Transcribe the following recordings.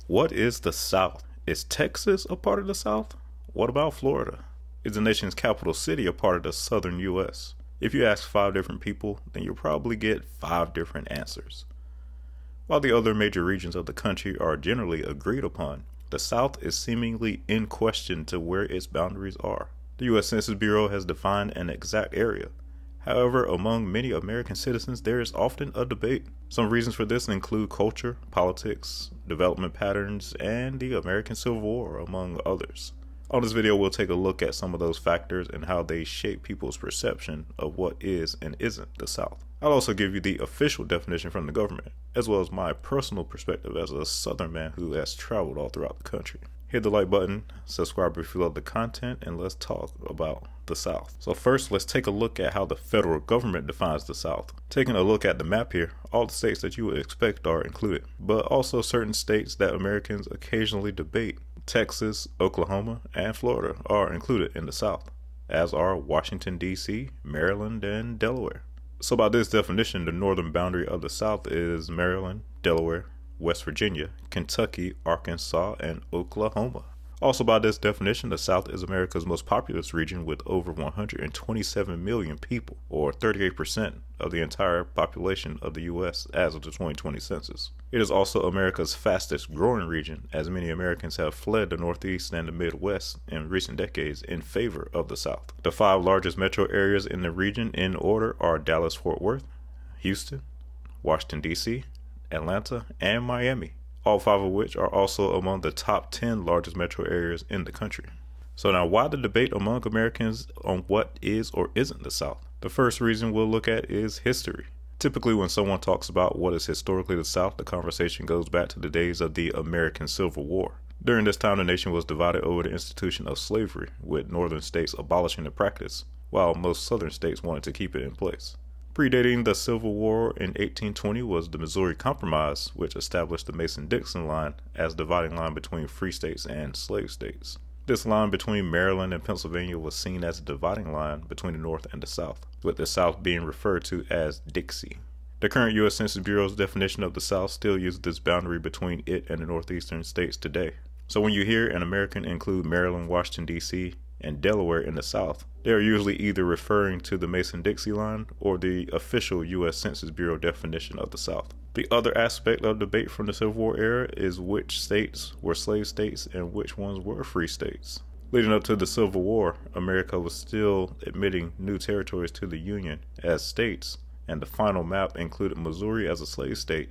What is the South? Is Texas a part of the South? What about Florida? Is the nation's capital city a part of the southern U.S.? If you ask 5 different people, then you'll probably get 5 different answers. While the other major regions of the country are generally agreed upon, the South is seemingly in question to where its boundaries are. The U.S. Census Bureau has defined an exact area. However, among many American citizens, there is often a debate. Some reasons for this include culture, politics, development patterns, and the American Civil War, among others. On this video, we'll take a look at some of those factors and how they shape people's perception of what is and isn't the South. I'll also give you the official definition from the government, as well as my personal perspective as a Southern man who has traveled all throughout the country. Hit the like button, subscribe if you love the content, and let's talk about the South. So first, let's take a look at how the federal government defines the South. Taking a look at the map here, all the states that you would expect are included, but also certain states that Americans occasionally debate. Texas, Oklahoma, and Florida are included in the South, as are Washington, D.C., Maryland, and Delaware. So by this definition, the northern boundary of the South is Maryland, Delaware, West Virginia, Kentucky, Arkansas, and Oklahoma. Also by this definition, the South is America's most populous region with over 127 million people, or 38% of the entire population of the U.S. as of the 2020 census. It is also America's fastest growing region, as many Americans have fled the Northeast and the Midwest in recent decades in favor of the South. The 5 largest metro areas in the region in order are Dallas-Fort Worth, Houston, Washington, D.C., Atlanta, and Miami, all 5 of which are also among the top 10 largest metro areas in the country. So now, why the debate among Americans on what is or isn't the South? The first reason we'll look at is history. Typically, when someone talks about what is historically the South, the conversation goes back to the days of the American Civil War. During this time, the nation was divided over the institution of slavery, with northern states abolishing the practice, while most southern states wanted to keep it in place. Predating the Civil War in 1820 was the Missouri Compromise, which established the Mason-Dixon line as the dividing line between free states and slave states. This line between Maryland and Pennsylvania was seen as a dividing line between the North and the South, with the South being referred to as Dixie. The current U.S. Census Bureau's definition of the South still uses this boundary between it and the northeastern states today. So when you hear an American include Maryland, Washington, D.C., and Delaware in the South, they are usually either referring to the Mason-Dixie line or the official U.S. Census Bureau definition of the South. The other aspect of debate from the Civil War era is which states were slave states and which ones were free states. Leading up to the Civil War, America was still admitting new territories to the Union as states, and the final map included Missouri as a slave state,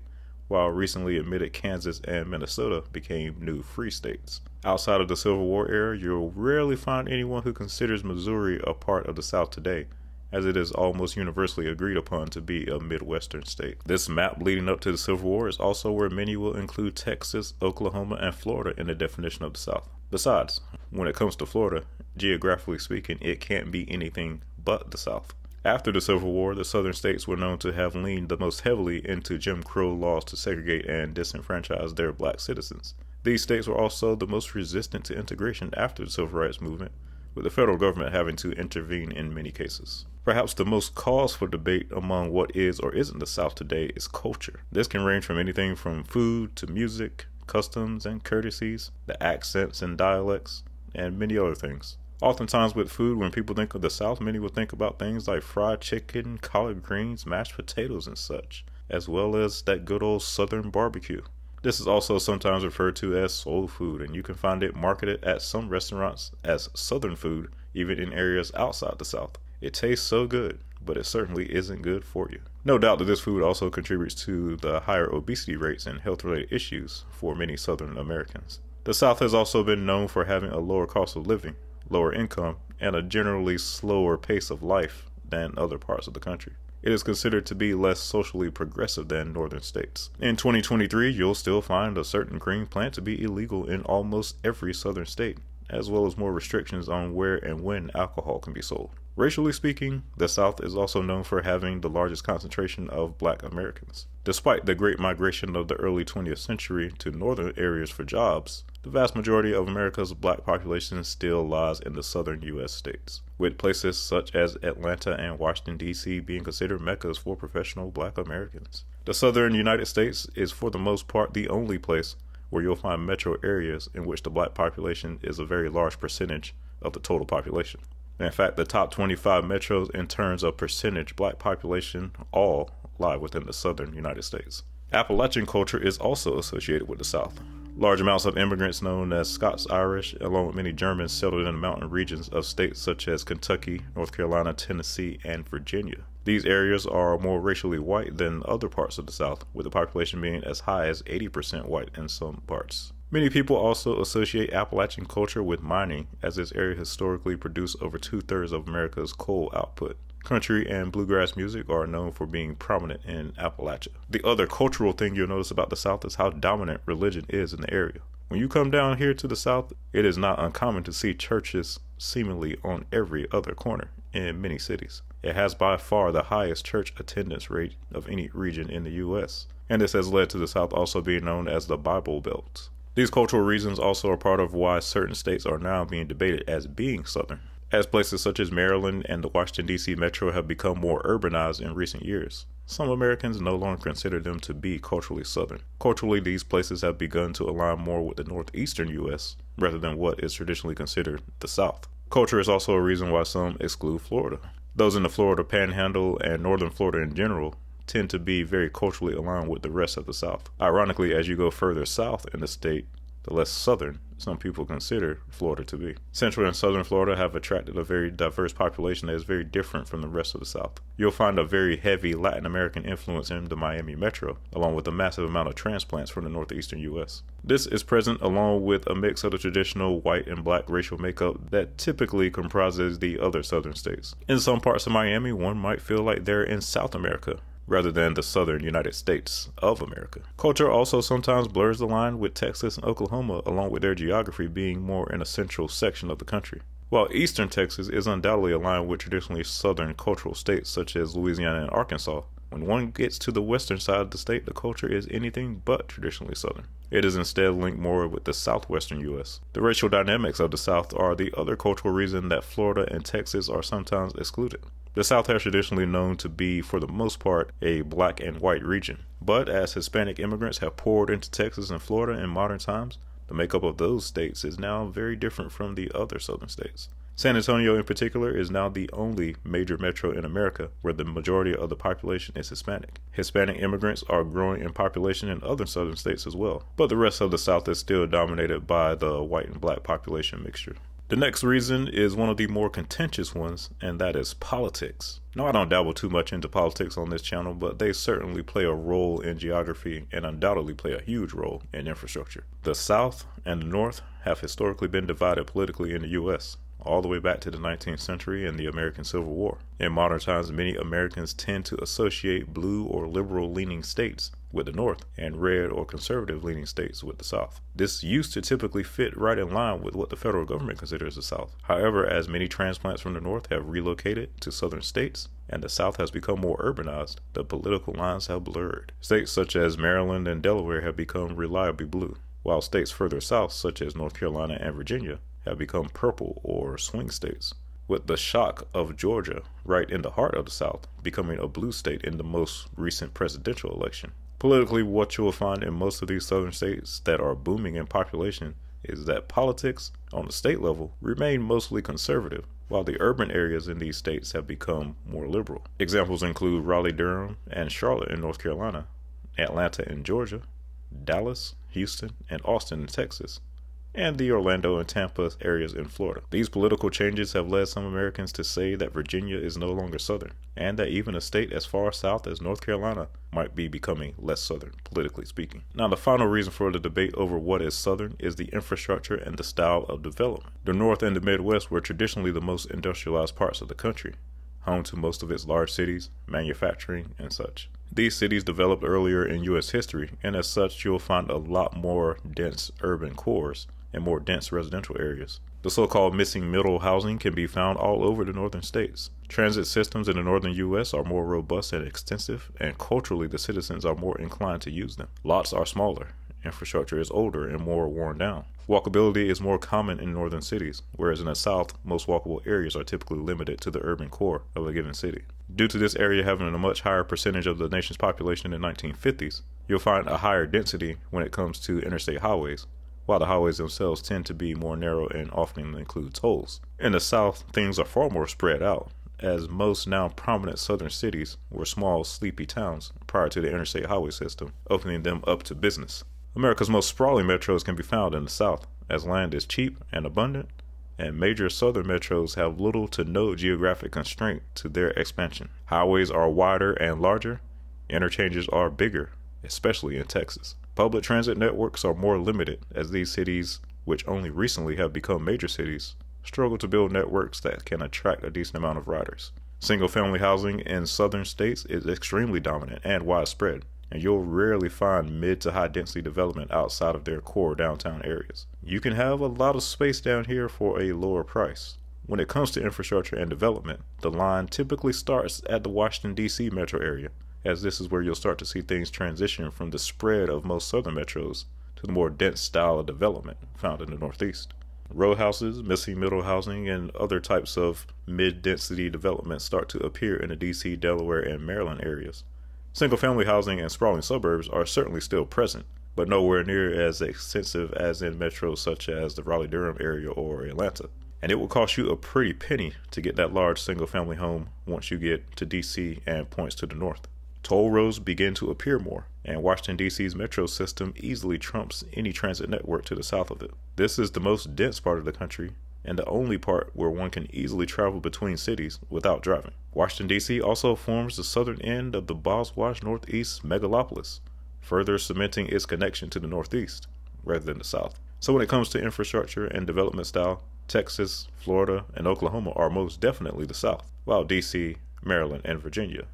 while recently admitted Kansas and Minnesota became new free states. Outside of the Civil War era, you'll rarely find anyone who considers Missouri a part of the South today, as it is almost universally agreed upon to be a Midwestern state. This map leading up to the Civil War is also where many will include Texas, Oklahoma, and Florida in the definition of the South. Besides, when it comes to Florida, geographically speaking, it can't be anything but the South. After the Civil War, the southern states were known to have leaned the most heavily into Jim Crow laws to segregate and disenfranchise their black citizens. These states were also the most resistant to integration after the Civil Rights Movement, with the federal government having to intervene in many cases. Perhaps the most cause for debate among what is or isn't the South today is culture. This can range from anything from food to music, customs and courtesies, the accents and dialects, and many other things. Oftentimes with food, when people think of the South, many will think about things like fried chicken, collard greens, mashed potatoes, and such, as well as that good old Southern barbecue. This is also sometimes referred to as soul food, and you can find it marketed at some restaurants as Southern food, even in areas outside the South. It tastes so good, but it certainly isn't good for you. No doubt that this food also contributes to the higher obesity rates and health-related issues for many Southern Americans. The South has also been known for having a lower cost of living, lower income, and a generally slower pace of life than other parts of the country. It is considered to be less socially progressive than northern states. In 2023, you'll still find a certain green plant to be illegal in almost every southern state, as well as more restrictions on where and when alcohol can be sold. Racially speaking, the South is also known for having the largest concentration of Black Americans. Despite the great migration of the early 20th century to northern areas for jobs, the vast majority of America's Black population still lies in the southern U.S. states, with places such as Atlanta and Washington, D.C. being considered meccas for professional Black Americans. The southern United States is for the most part the only place where you'll find metro areas in which the black population is a very large percentage of the total population. In fact, the top 25 metros in terms of percentage black population all lie within the southern United States. Appalachian culture is also associated with the South. Large amounts of immigrants known as Scots-Irish, along with many Germans, settled in the mountain regions of states such as Kentucky, North Carolina, Tennessee, and Virginia. These areas are more racially white than other parts of the South, with the population being as high as 80% white in some parts. Many people also associate Appalachian culture with mining, as this area historically produced over 2/3 of America's coal output. Country and bluegrass music are known for being prominent in Appalachia. The other cultural thing you'll notice about the South is how dominant religion is in the area. When you come down here to the South, it is not uncommon to see churches seemingly on every other corner in many cities. It has by far the highest church attendance rate of any region in the U.S., and this has led to the South also being known as the Bible Belt. These cultural reasons also are part of why certain states are now being debated as being Southern, as places such as Maryland and the Washington, D.C. metro have become more urbanized in recent years. Some Americans no longer consider them to be culturally Southern. Culturally, these places have begun to align more with the northeastern U.S. rather than what is traditionally considered the South. Culture is also a reason why some exclude Florida. Those in the Florida Panhandle and northern Florida in general tend to be very culturally aligned with the rest of the South. Ironically, as you go further south in the state, the less southern some people consider Florida to be. Central and southern Florida have attracted a very diverse population that is very different from the rest of the South. You'll find a very heavy Latin American influence in the Miami metro, along with a massive amount of transplants from the northeastern U.S. This is present along with a mix of the traditional white and black racial makeup that typically comprises the other southern states. In some parts of Miami, one might feel like they're in South America, rather than the southern United States of America. Culture also sometimes blurs the line with Texas and Oklahoma, along with their geography being more in a central section of the country. While eastern Texas is undoubtedly aligned with traditionally southern cultural states such as Louisiana and Arkansas, when one gets to the western side of the state, the culture is anything but traditionally southern. It is instead linked more with the southwestern U.S. The racial dynamics of the South are the other cultural reason that Florida and Texas are sometimes excluded. The South has traditionally known to be, for the most part, a black and white region. But as Hispanic immigrants have poured into Texas and Florida in modern times, the makeup of those states is now very different from the other southern states. San Antonio in particular is now the only major metro in America where the majority of the population is Hispanic. Hispanic immigrants are growing in population in other southern states as well, but the rest of the South is still dominated by the white and black population mixture. The next reason is one of the more contentious ones, and that is politics. Now, I don't dabble too much into politics on this channel, but they certainly play a role in geography and undoubtedly play a huge role in infrastructure. The South and the North have historically been divided politically in the U.S., all the way back to the 19th century and the American Civil War. In modern times, many Americans tend to associate blue or liberal-leaning states with the North and red or conservative-leaning states with the South. This used to typically fit right in line with what the federal government considers the South. However, as many transplants from the North have relocated to southern states and the South has become more urbanized, the political lines have blurred. States such as Maryland and Delaware have become reliably blue, while states further south, such as North Carolina and Virginia, have become purple or swing states, with the shock of Georgia, right in the heart of the South, becoming a blue state in the most recent presidential election. Politically, what you will find in most of these southern states that are booming in population is that politics on the state level remain mostly conservative, while the urban areas in these states have become more liberal. Examples include Raleigh-Durham and Charlotte in North Carolina, Atlanta in Georgia, Dallas, Houston, and Austin in Texas, and the Orlando and Tampa areas in Florida. These political changes have led some Americans to say that Virginia is no longer Southern, and that even a state as far south as North Carolina might be becoming less Southern, politically speaking. Now, the final reason for the debate over what is Southern is the infrastructure and the style of development. The North and the Midwest were traditionally the most industrialized parts of the country, home to most of its large cities, manufacturing, and such. These cities developed earlier in U.S. history, and as such, you'll find a lot more dense urban cores and more dense residential areas. The so-called missing middle housing can be found all over the northern states. Transit systems in the northern U.S. are more robust and extensive, and culturally the citizens are more inclined to use them. Lots are smaller, infrastructure is older and more worn down. Walkability is more common in northern cities, whereas in the south, most walkable areas are typically limited to the urban core of a given city. Due to this area having a much higher percentage of the nation's population in the 1950s, you'll find a higher density when it comes to interstate highways, while the highways themselves tend to be more narrow and often include tolls. In the south, things are far more spread out, as most now prominent southern cities were small, sleepy towns prior to the interstate highway system, opening them up to business. America's most sprawling metros can be found in the south, as land is cheap and abundant, and major southern metros have little to no geographic constraint to their expansion. Highways are wider and larger, interchanges are bigger, especially in Texas. Public transit networks are more limited, as these cities, which only recently have become major cities, struggle to build networks that can attract a decent amount of riders. Single-family housing in southern states is extremely dominant and widespread, and you'll rarely find mid to high density development outside of their core downtown areas. You can have a lot of space down here for a lower price. When it comes to infrastructure and development, the line typically starts at the Washington, D.C. metro area, as this is where you'll start to see things transition from the spread of most southern metros to the more dense style of development found in the Northeast. Row houses, missing middle housing, and other types of mid-density development start to appear in the D.C., Delaware, and Maryland areas. Single-family housing and sprawling suburbs are certainly still present, but nowhere near as extensive as in metros such as the Raleigh-Durham area or Atlanta. And it will cost you a pretty penny to get that large single-family home once you get to D.C. and points to the north. Toll roads begin to appear more, and Washington, D.C.'s metro system easily trumps any transit network to the south of it. This is the most dense part of the country, and the only part where one can easily travel between cities without driving. Washington, D.C. also forms the southern end of the Boswash Northeast megalopolis, further cementing its connection to the Northeast rather than the South. So when it comes to infrastructure and development style, Texas, Florida, and Oklahoma are most definitely the South, while D.C., Maryland, and Virginia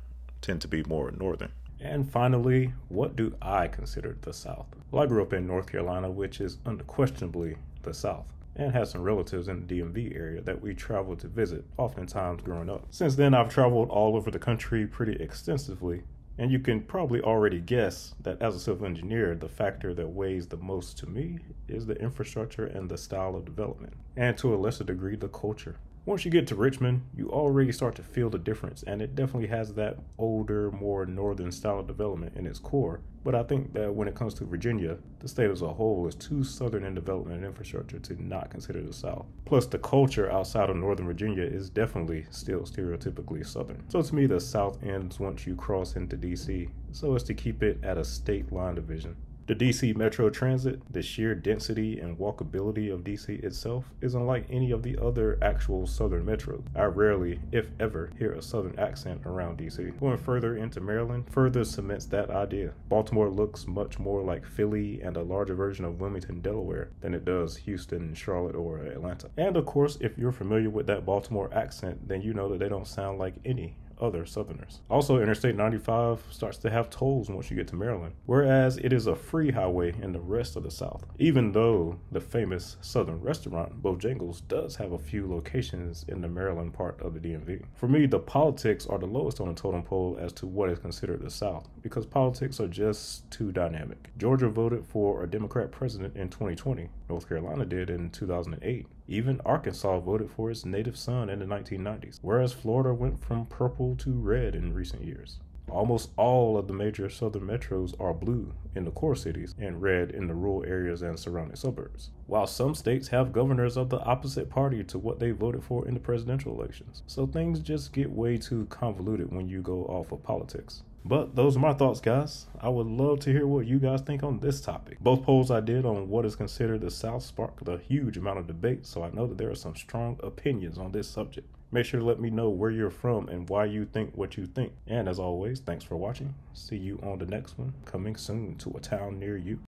tend to be more northern. And finally, what do I consider the South? Well, I grew up in North Carolina, which is unquestionably the South, and had some relatives in the DMV area that we traveled to visit, oftentimes growing up. Since then, I've traveled all over the country pretty extensively, and you can probably already guess that as a civil engineer, the factor that weighs the most to me is the infrastructure and the style of development, and to a lesser degree, the culture. Once you get to Richmond, you already start to feel the difference, and it definitely has that older, more northern style of development in its core. But I think that when it comes to Virginia, the state as a whole is too southern in development and infrastructure to not consider the South. Plus, the culture outside of Northern Virginia is definitely still stereotypically southern. So to me, the South ends once you cross into DC, so as to keep it at a state line division. The DC Metro Transit, the sheer density and walkability of DC itself, is unlike any of the other actual southern metros. I rarely, if ever, hear a southern accent around DC. Going further into Maryland further cements that idea. Baltimore looks much more like Philly and a larger version of Wilmington, Delaware, than it does Houston, Charlotte, or Atlanta. And of course, if you're familiar with that Baltimore accent, then you know that they don't sound like any other Southerners. Also, Interstate 95 starts to have tolls once you get to Maryland, whereas it is a free highway in the rest of the South, even though the famous Southern restaurant Bojangles does have a few locations in the Maryland part of the DMV. For me, the politics are the lowest on the totem pole as to what is considered the South, because politics are just too dynamic. Georgia voted for a Democrat president in 2020. North Carolina did in 2008. Even Arkansas voted for its native son in the 1990s, whereas Florida went from purple to red in recent years. Almost all of the major southern metros are blue in the core cities and red in the rural areas and surrounding suburbs, while some states have governors of the opposite party to what they voted for in the presidential elections. So things just get way too convoluted when you go off of politics. But those are my thoughts, guys. I would love to hear what you guys think on this topic. Both polls I did on what is considered the South sparked a huge amount of debate, so I know that there are some strong opinions on this subject. Make sure to let me know where you're from and why you think what you think. And as always, thanks for watching. See you on the next one, coming soon to a town near you.